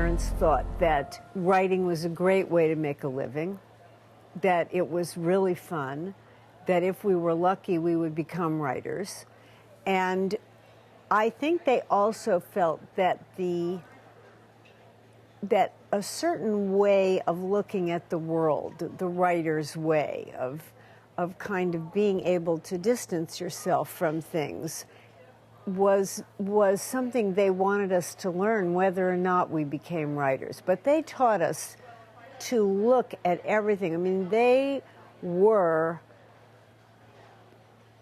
parents thought that writing was a great way to make a living, that it was really fun, that if we were lucky we would become writers. And I think they also felt that that a certain way of looking at the world, the writer's way of kind of being able to distance yourself from things, was something they wanted us to learn, whether or not we became writers. But they taught us to look at everything. I mean, they were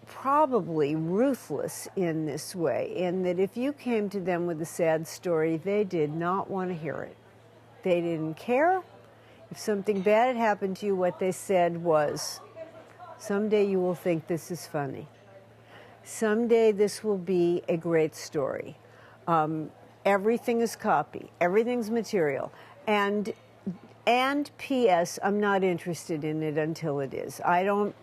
probably ruthless in this way, in that if you came to them with a sad story, they did not want to hear it. They didn't care. If something bad had happened to you, what they said was, someday you will think this is funny. Someday this will be a great story. Everything is copy. Everything's material. And P.S., I'm not interested in it until it is. I don't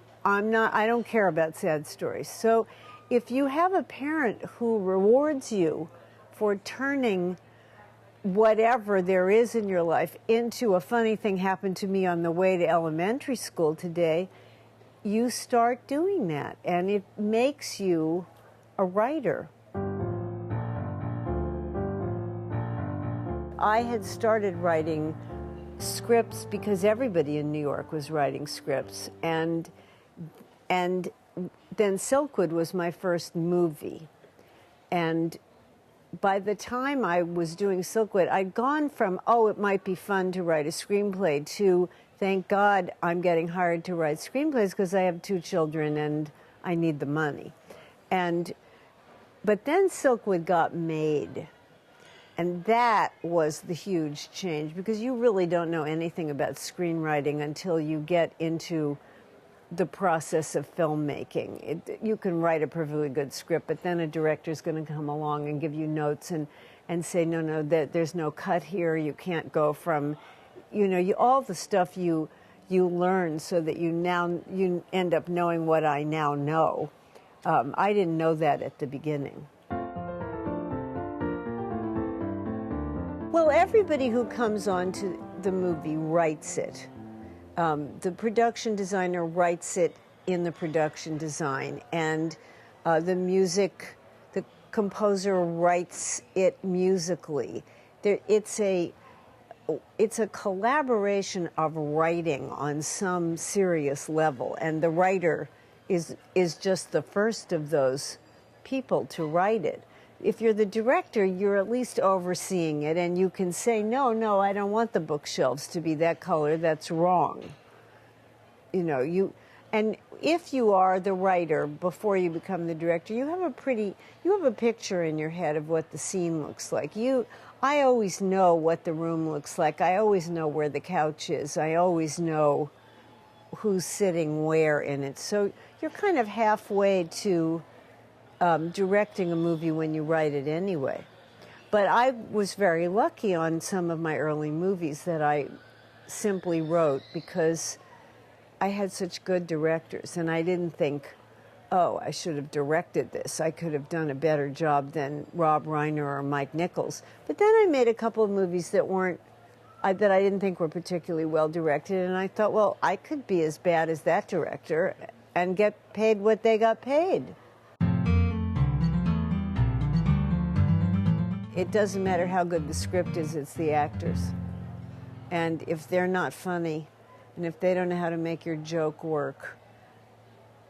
care about sad stories. So if you have a parent who rewards you for turning whatever there is in your life into a funny thing happened to me on the way to elementary school today, you start doing that, and it makes you a writer. I had started writing scripts because everybody in New York was writing scripts, and then Silkwood was my first movie. And by the time I was doing Silkwood, I'd gone from, oh, it might be fun to write a screenplay, to, thank God I'm getting hired to write screenplays because I have 2 children and I need the money. But then Silkwood got made. And that was the huge change, because you really don't know anything about screenwriting until you get into the process of filmmaking. You can write a perfectly good script, but then a director's going to come along and give you notes and say, no, there's no cut here. You can't go from, all the stuff you learn so that you end up knowing what I now know. I didn't know that at the beginning. Well, everybody who comes on to the movie writes it. The production designer writes it in the production design, and the composer writes it musically. It's a collaboration of writing on some serious level, and the writer is just the first of those people to write it. If you're the director, you're at least overseeing it, and you can say, no, I don't want the bookshelves to be that color, that's wrong. And if you are the writer before you become the director, you have a picture in your head of what the scene looks like. I always know what the room looks like. I always know where the couch is. I always know who's sitting where in it. So you're kind of halfway to directing a movie when you write it anyway. But I was very lucky on some of my early movies that I simply wrote because I had such good directors, and I didn't think, oh, I should have directed this. I could have done a better job than Rob Reiner or Mike Nichols. But then I made a couple of movies that I didn't think were particularly well directed, and I thought, well, I could be as bad as that director and get paid what they got paid. It doesn't matter how good the script is, it's the actors. And if they're not funny, and if they don't know how to make your joke work,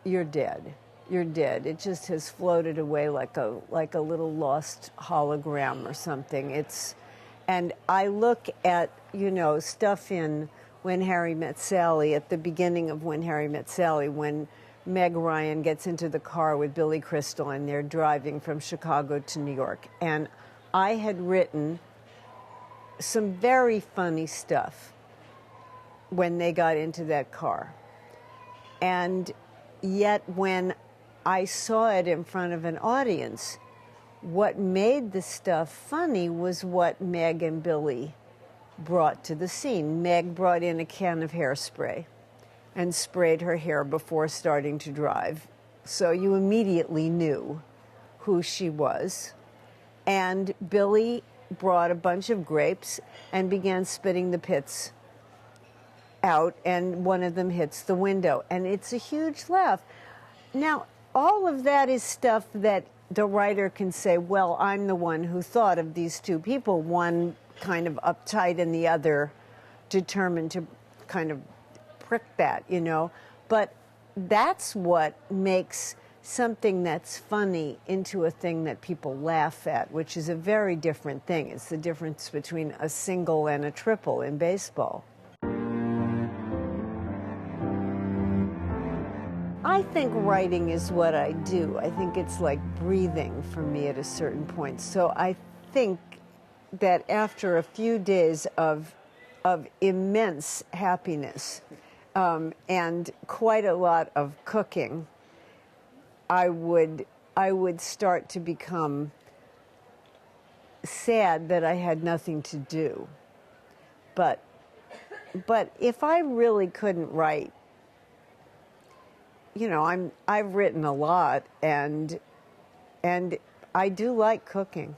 you're dead. You're dead. It just has floated away like a little lost hologram or something. And I look at, stuff in When Harry Met Sally, at the beginning of When Harry Met Sally, when Meg Ryan gets into the car with Billy Crystal and they're driving from Chicago to New York. And I had written some very funny stuff when they got into that car. And yet when I saw it in front of an audience, what made the stuff funny was what Meg and Billy brought to the scene. Meg brought in a can of hairspray and sprayed her hair before starting to drive. So you immediately knew who she was. And Billy brought a bunch of grapes and began spitting the pits out, and one of them hits the window, and it's a huge laugh. Now, all of that is stuff that the writer can say, well, I'm the one who thought of these two people, one kind of uptight and the other determined to kind of prick that, you know. But that's what makes something that's funny into a thing that people laugh at, which is a very different thing. It's the difference between a single and a triple in baseball. I think writing is what I do. I think it's like breathing for me at a certain point. So I think that after a few days of immense happiness and quite a lot of cooking, I would start to become sad that I had nothing to do. But if I really couldn't write, you know, I've written a lot, and I do like cooking.